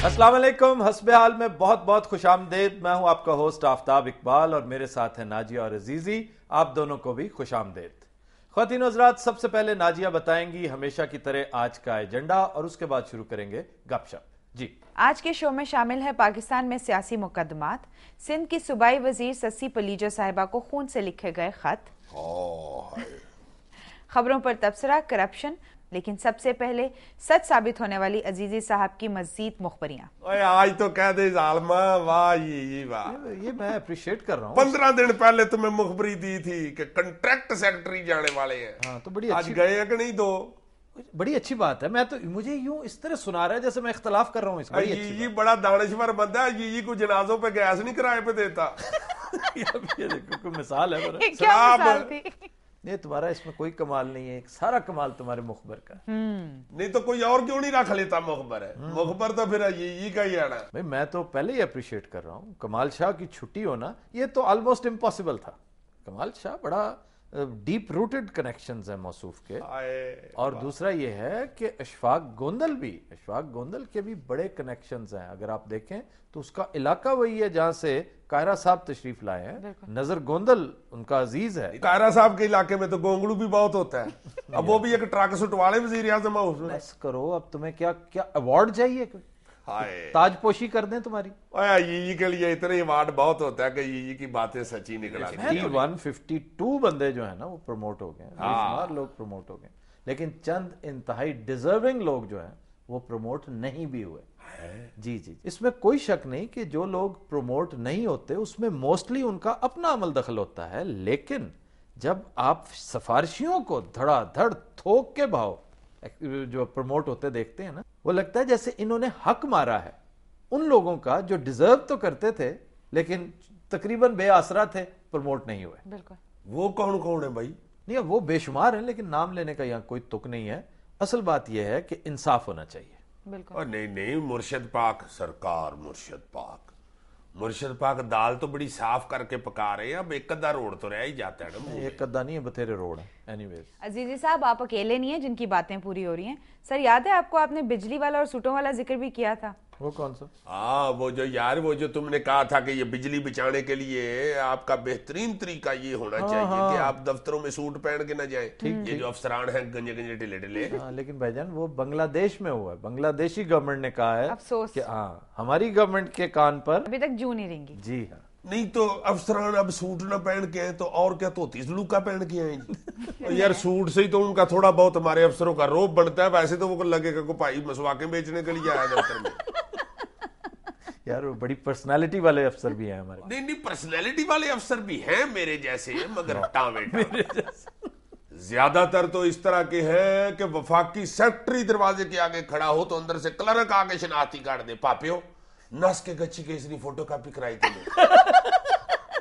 अस्सलाम वालेकुम। हस्बे हाल में बहुत बहुत खुश आमदेद। मैं हूं आपका होस्ट आफ्ताब इकबाल और मेरे साथ हैं नाजिया और अजीजी। आप दोनों को भी खुश आमदेद। ख्वातीन और हज़रात, सबसे पहले नाजिया बताएंगी हमेशा की तरह आज का एजेंडा और उसके बाद शुरू करेंगे गपशप। जी, आज के शो में शामिल है पाकिस्तान में सियासी मुकदमात, सिंध की सूबाई वजीर सस्सी पलीजो साहिबा को खून से लिखे गए खत, खबरों पर तबसरा, करप्शन, लेकिन सबसे पहले सच साबित होने वाली अजीजी साहब की मजीद मुखबरियां। आज तो कह दे जालमा, वाह ये वाह, ये मैं अप्रिशिएट कर रहा हूँ। 15 दिन पहले तुम्हें मुखबरी दी थी कि कंट्रैक्ट सेक्रेटरी जाने वाले हैं। हाँ, तो बड़ी आज अच्छी, गए हैं कि नहीं? दो बड़ी अच्छी बात है। मैं तो मुझे यूं इस तरह सुना रहा है जैसे मैं इख्तलाफ कर रहा हूँ। ये बड़ा दानिशवर बंदा है, ये को जनाजों पे गैस नहीं किराए पे देता। ये देखो कोई मिसाल है मेरा। क्या मिसाल थी? नहीं, तुम्हारा इसमें कोई कमाल नहीं है, सारा कमाल तुम्हारे मुखबर का। नहीं तो कोई और क्यों नहीं रख लेता मुखबर है? मुखबर तो फिर ये का ही आना। भाई मैं तो पहले ही अप्रिशिएट कर रहा हूँ। कमाल शाह की छुट्टी होना ये तो ऑलमोस्ट इम्पॉसिबल था। कमाल शाह बड़ा डीप रूटेड कनेक्शंस हैं मौसूफ के। और दूसरा ये है कि अशफाक गोंदल के भी बड़े कनेक्शंस हैं। अगर आप देखें तो उसका इलाका वही है जहां से कायरा साहब तशरीफ लाए हैं। नजर गोंदल उनका अजीज है। कायरा साहब के इलाके में तो गोंगलू भी बहुत होता है। अब वो भी एक ट्रक सुटवाले वजीर आजम है उसमें। बस करो, अब तुम्हें क्या क्या अवार्ड चाहिए? ताजपोशी कर दें तुम्हारी। ये के लिए इतने अवार्ड बहुत होता है कि ये की बातें सच्ची निकला। 152 बंदे जो है ना वो प्रमोट हो गए, बेशुमार लोग प्रमोट हो गए, लेकिन चंद इंतहाई डिजर्विंग लोग जो हैं वो प्रमोट नहीं भी हुए। जी जी, इसमें कोई शक नहीं कि जो लोग प्रमोट नहीं होते उसमें मोस्टली उनका अपना अमल दखल होता है। लेकिन जब आप सिफारिशियों को धड़ाधड़ थोक के भाव जो प्रमोट होते देखते हैं ना, वो लगता है जैसे इन्होंने हक मारा है उन लोगों का जो डिजर्व तो करते थे लेकिन तकरीबन बेआसरा थे, प्रमोट नहीं हुए। बिल्कुल। वो कौन कौन है भाई? नहीं, वो बेशुमार हैं, लेकिन नाम लेने का यहाँ कोई तुक नहीं है। असल बात यह है कि इंसाफ होना चाहिए। बिल्कुल। और नहीं मुर्शद पाक सरकार, मुर्शद पाक दाल तो बड़ी साफ करके पका रहे हैं। अब एक अद्धा रोड तो रह ही जाता है ना। एक अद्धा नहीं है, बथेरे रोड है। एनीवेज अजीजी साहब, आप अकेले नहीं है जिनकी बातें पूरी हो रही हैं। सर, याद है आपको, आपने बिजली वाला और सूटों वाला जिक्र भी किया था। वो कौन सा? वो जो तुमने कहा था कि ये बिजली बचाने के लिए आपका बेहतरीन तरीका ये होना चाहिए कि आप दफ्तरों में सूट पहन के ना जाएं। ये जो अफसरान हैं गंजे ढिले ढिले। लेकिन भाईजान वो बांग्लादेश में हुआ है। बांग्लादेशी गवर्नमेंट ने कहा है अफसोस कि हमारी गवर्नमेंट के कान पर अभी तक जू नहीं रहेंगी। जी हाँ। नहीं तो अफसरान अब सूट ना पहन के आए तो और क्या, धोती सलूका पहन के आए। यार सूट से ही तो उनका थोड़ा बहुत हमारे अफसरों का रोब बनता है। वैसे तो वो लगेगा को भाई मसवाके बेचने के लिए आया दफ्तर में। यार वो बड़ी पर्सनालिटी वाले अफसर भी हैं हमारे। नहीं पर्सनालिटी वाले अफसर भी हैं मेरे जैसे, मगर टावे ज्यादातर तो इस तरह के हैं कि वफाकी सेक्रेटरी दरवाजे के आगे खड़ा हो तो अंदर से क्लर्क आगे शनाख्ती कार्ड दे, पापियो नस के गच्ची के इसने फोटो कॉपी कराई तुमने।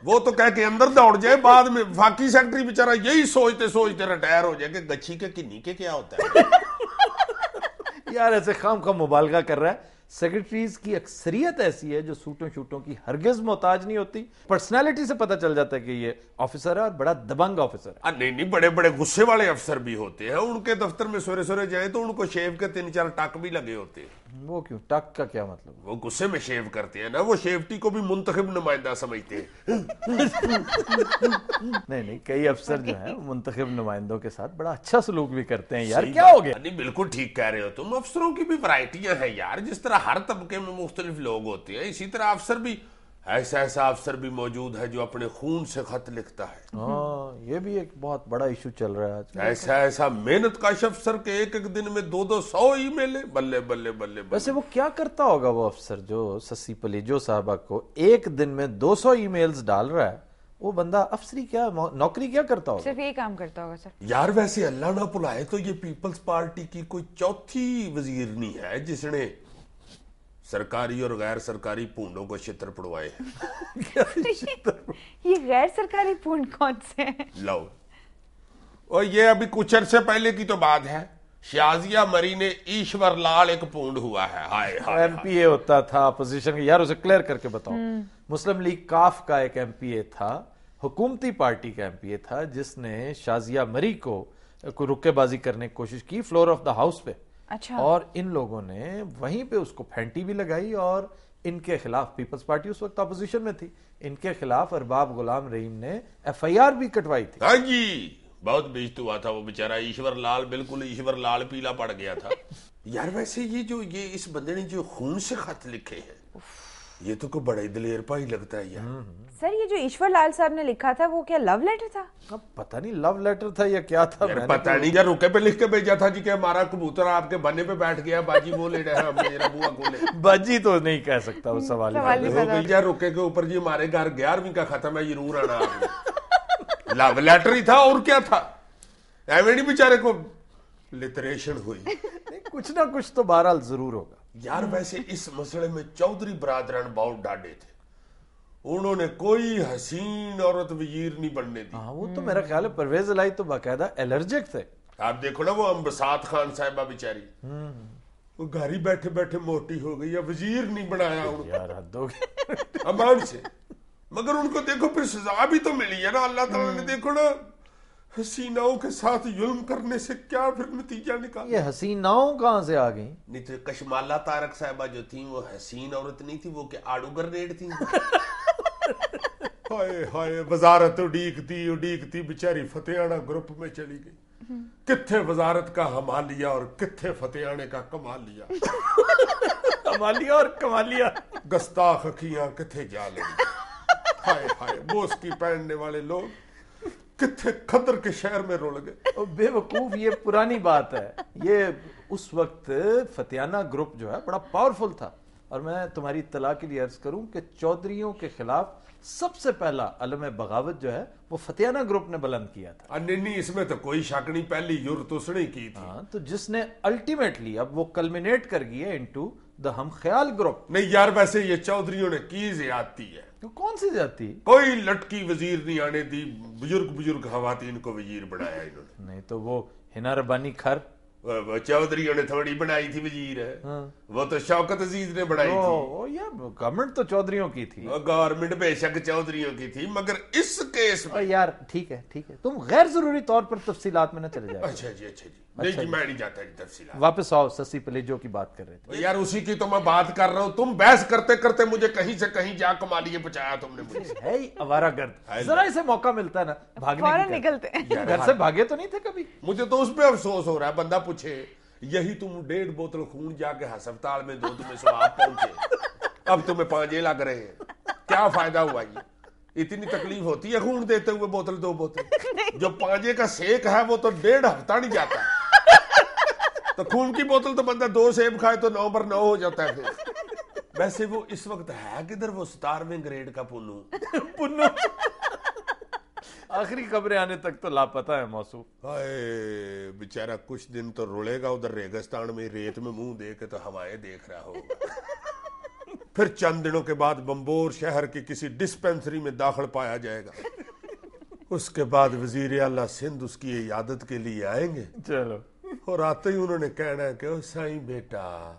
वो तो कह के अंदर दौड़ जाए, बाद में वफाकी सेक्रेटरी बेचारा यही सोचते सोचते रिटायर हो जाए कि गच्ची के किन्नी के क्या होता है। यार ऐसे खाम मुबालगा कर रहा है। सेक्रेटरीज की अक्सरियत ऐसी है जो सूटों शूटों की हरगिज मोहताज नहीं होती। पर्सनालिटी से पता चल जाता है कि ये ऑफिसर है और बड़ा दबंग ऑफिसर है। नहीं बड़े बड़े गुस्से वाले अफसर भी होते हैं। उनके दफ्तर में सवेरे सवेरे जाए तो उनको शेव के 3-4 टक भी लगे होते हैं। वो क्यों? टक का क्या मतलब? वो गुस्से में शेव करते हैं ना, वो शेवटी को भी मुंतखब नुमाइंदा समझते हैं। नहीं, कई अफसर जो हैं मुंतखब नुमाइंदों के साथ बड़ा अच्छा सलूक भी करते हैं। यार क्या हो गया? नहीं बिल्कुल ठीक कह रहे हो तुम। अफसरों की भी वैरायटियां हैं यार। जिस तरह हर तबके में मुख्तलिफ लोग होते हैं, इसी तरह अफसर भी ऐसा अफसर भी मौजूद है जो अपने खून से खत लिखता है। ये भी एक बहुत बड़ा इशू चल रहा है आज। ऐसा मेहनत का अफसर के एक दिन में 200 ईमेल। बल्ले बल्ले बल्ले। वैसे वो क्या करता होगा वो अफसर जो सस्सी पलीजो साहबा को एक दिन में 200 ईमेल्स डाल रहा है? वो बंदा अफसरी क्या नौकरी क्या करता होगा? सिर्फ ये काम करता होगा सर। यार वैसे अल्लाह ना भुलाए तो ये पीपल्स पार्टी की कोई चौथी वजीरनी है जिसने सरकारी और गैर सरकारी पूंडों को छितर पड़वाए हैं। ये गैर सरकारी पूंड कौन से हैं? लो, और ये अभी कुछ अरसे पहले की तो बात है। शाजिया मरी ने ईश्वर लाल एक पूंड हुआ है। हाय एमपीए होता था अपोजिशन का। यार उसे क्लियर करके बताओ। मुस्लिम लीग काफ का एक एमपीए था, हुकूमती पार्टी का एमपीए था, जिसने शाजिया मरी को रुक्केबाजी करने की कोशिश की फ्लोर ऑफ द हाउस पे। اچھا. اور ان لوگوں نے وہیں پہ اس کو پھینٹی بھی لگائی اور ان کے خلاف پیپلز پارٹی اس وقت اپوزیشن میں تھی, ان کے خلاف ارباب غلام رحیم نے ایف آئی آر بھی کٹوائی تھی. ہاں جی, بہت بیچت ہوا تھا وہ بیچارہ ایشور لال, بالکل ایشور لال پیلا پڑ گیا تھا. یار ویسے یہ اس بندے نے جو خون سے خط لکھے ہیں یہ تو کوئی بڑا ہی دلیر پائی لگتا ہے یار. سر یہ جو ایشور لال صاحب نے لکھا تھا وہ کیا لو لیٹر تھا؟ اب پتہ نہیں لو لیٹر تھا یا کیا تھا, پتہ نہیں, یا رکے پہ لکھ کے بھیجا تھا جی کہ ہمارا کبوتر آپ کے بنے پہ بیٹھ گیا, باجی وہ لے رہے ہیں میرا بوا کو لے. باجی تو نہیں کہہ سکتا اس سوال میں. رکے کے اوپر جی ہمارے گھر 11ویں کا ختم ہے ضرور آنا آپ نے. لو لیٹر ہی تھا اور کیا تھا, ایویں نہیں بیچارے کو لٹریشن ہوئی. کچھ نہ کچھ تو بہرحال ضرور ہوگا. یار ویسے اس مسئلے میں چودھری برادران بہت ڈاڈے تھے, انہوں نے کوئی حسین عورت وزیر نہیں بننے دی. ہاں وہ تو میرا خیال ہے پرویز الہی تو باقاعدہ الرجک تھے. آپ دیکھو نا وہ امبساط خان صاحبہ بیچاری, وہ گھر ہی بیٹھے بیٹھے موٹی ہو گئی, وزیر نہیں بنایا یار حد ہو گئی امان سے. مگر ان کو دیکھو پھر سزا بھی تو ملی ہے نا اللہ تعالیٰ نے. دیکھو نا حسیناؤں کے ساتھ ظلم کرنے سے کیا پھر نتیجہ نکالا. یہ حسیناؤں کہاں سے آ گئیں؟ نہیں تو کشمالہ تارک صاحبہ جو تھیں وہ حسین عورت نہیں تھی, وہ کہ آڑو گرنیڈ تھی. ہائے ہائے, وزارت اڈیکتی بیچاری فتحانہ گروپ میں چلی گئی. کتھے وزارت کا حمالیہ اور کتھے فتحانے کا کمالیہ. حمالیہ اور کمالیہ, گستاخ اکھیاں کتھے جا لگی. ہائے ہائے, بوس کی پہننے والے لوگ کتھے خدر کے شہر میں رول گئے. بے وقوف, یہ پرانی بات ہے. یہ اس وقت فتحانہ گروپ جو ہے بڑا پاورفل تھا, اور میں تمہاری اطلاع کے لیے عرض کروں کہ چودھریوں کے خلاف سب سے پہلا علم بغاوت جو ہے وہ فتحانہ گروپ نے بلند کیا تھا. نہیں, اس میں تو کوئی شک نہیں, پہلی یورت اس نے کی تھی. ہاں, تو جس نے الٹیمیٹلی اب وہ کلمینیٹ کر گیا انٹو دا ہم خیال گروپ. نہیں یار ویسے یہ چودھریوں نے کی زیادتی ہے. تو کون سی زیادتی؟ کوئی لٹکی وزیر نہیں آنے دی, بزرگ خواتین کو وزیر بنایا انہوں نے. نہیں تو وہ ہنا ربانی کھر چودھریوں نے تھوڑی بنائی تھی وزیر ہے, وہ تو شوکت عزیز نے بنائی تھی. گورنمنٹ تو چودھریوں کی تھی. گورنمنٹ بے شک چودھریوں کی تھی, مگر اس کیس میں یار ٹھیک ہے, تم غیر ضروری طور پر تفصیلات میں نہ چلے جائے. اچھا جی, نہیں جی, میں نہیں جاتا جی تفصیلات. واپس آؤ, سسی پلیجو کی بات کر رہے تھے. یار اسی کی تو میں بات کر رہا ہوں. تم بحث کرتے کرتے مجھے کہیں سے کہیں جا کمالیے پہنچایا تم نے مجھے. ہے آوارہ گرد, ذرا اسے موقع ملتا ہے نا بھاگنے فوراً نکلتے. گھر سے بھاگے تو نہیں تھے کبھی. مجھے تو اس پہ افسوس ہو رہا ہے, بندہ پوچھے یہی تم 1.5 بوتل خون جا کے ہسپتال میں دو, تمہیں ثواب پہنچے, اب تمہیں 5 لگ رہے ہیں, کیا فائدہ ہوا؟ یہ اتنی تکلیف ہوتی ہے خون دیتے ہوئے بوتل 2 بوتل. جو 5 کا سیک ہے وہ تو 1.5 ہفتہ نہیں جاتا. تو خون کی بوتل تو بندہ 2 سیب کھائے تو 9 پر 9 ہو جاتا ہے. پھر ویسے وہ اس وقت ہے کدھر, وہ 17ویں گریڈ کا پنو آخری خبریں آنے تک تو لاپتہ ہے موصوف. ہائے بیچارہ کچھ دن تو رولے گا ادھر ریگستان میں, ریت میں منہ دے کے تو ہوائیں دیکھ رہا ہوگا. پھر چند دنوں کے بعد بمبور شہر کی کسی ڈسپینسری میں داخل پایا جائے گا. اس کے بعد وزیر اعلیٰ سندھ اس کی عیادت کے لیے آئیں گے. چلو, اور آتے ہی انہوں نے کہنا ہے کہ او سائیں بیٹا,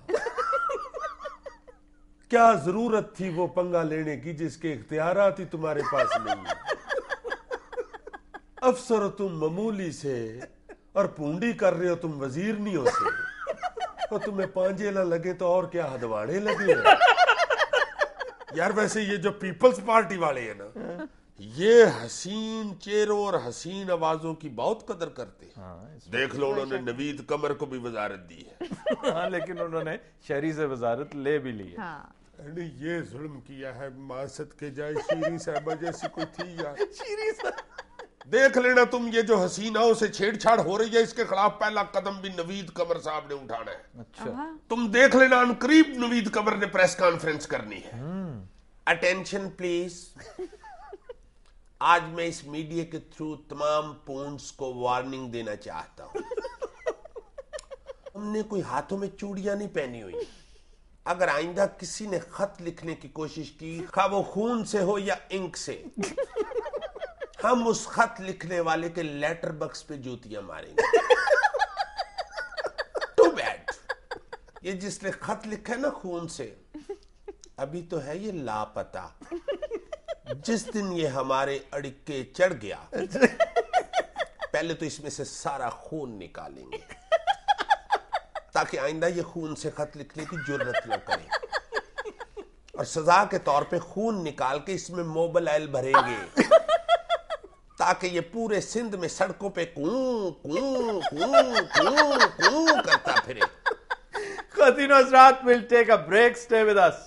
کیا ضرورت تھی وہ پنگا لینے کی جس کے اختیارات ہی تمہارے پاس نہیں. افسر تم معمولی سے اور پونڈی کر رہے ہو تم وزیر نہیں ہو سے, اور تمہیں 5 نہ لگے تو اور کیا ہدواڑے لگے. یار ویسے یہ جو پیپلز پارٹی والے ہیں نا, یہ حسین چہروں اور حسین آوازوں کی بہت قدر کرتے ہیں. دیکھ لو انہوں نے نوید قمر کو بھی وزارت دی ہے. ہاں لیکن انہوں نے شہری سے وزارت لے بھی لی ہے. یہ ظلم کیا ہے, ماسد کے جائے شیریں صاحبہ جیسی کوئی تھی یار. دیکھ لینا تم, یہ جو حسیناؤں سے چھیڑ چھاڑ ہو رہی ہے اس کے خلاف پہلا قدم بھی نوید قمر صاحب نے اٹھانا ہے. اچھا, تم دیکھ لینا ان قریب نوید قمر نے پریس کانفرنس کرنی ہے. اٹینشن پلیز, آج میں اس میڈیا کے تھرو تمام پونڈز کو وارننگ دینا چاہتا ہوں. ہم نے کوئی ہاتھوں میں چوڑیاں نہیں پہنی ہوئی. اگر آئندہ کسی نے خط لکھنے کی کوشش کی, خواہ وہ خون سے ہو یا انک سے, ہم اس خط لکھنے والے کے لیٹر باکس پہ جوتیاں ماریں گے. Too bad. یہ جس نے خط لکھا ہے نا خون سے, ابھی تو ہے یہ لاپتہ. جس دن یہ ہمارے اڑکے چڑھ گیا, پہلے تو اس میں سے سارا خون نکالیں گے تاکہ آئندہ یہ خون سے خط لکھنے کی جرت نہ کرے، اور سزا کے طور پہ خون نکال کے اس میں موبلائل بھریں گے تاکہ یہ پورے سندھ میں سڑکوں پہ کوں کوں کوں کوں کوں کرتا پھرے. خواتین و حضرات, we'll take a break. Stay with us.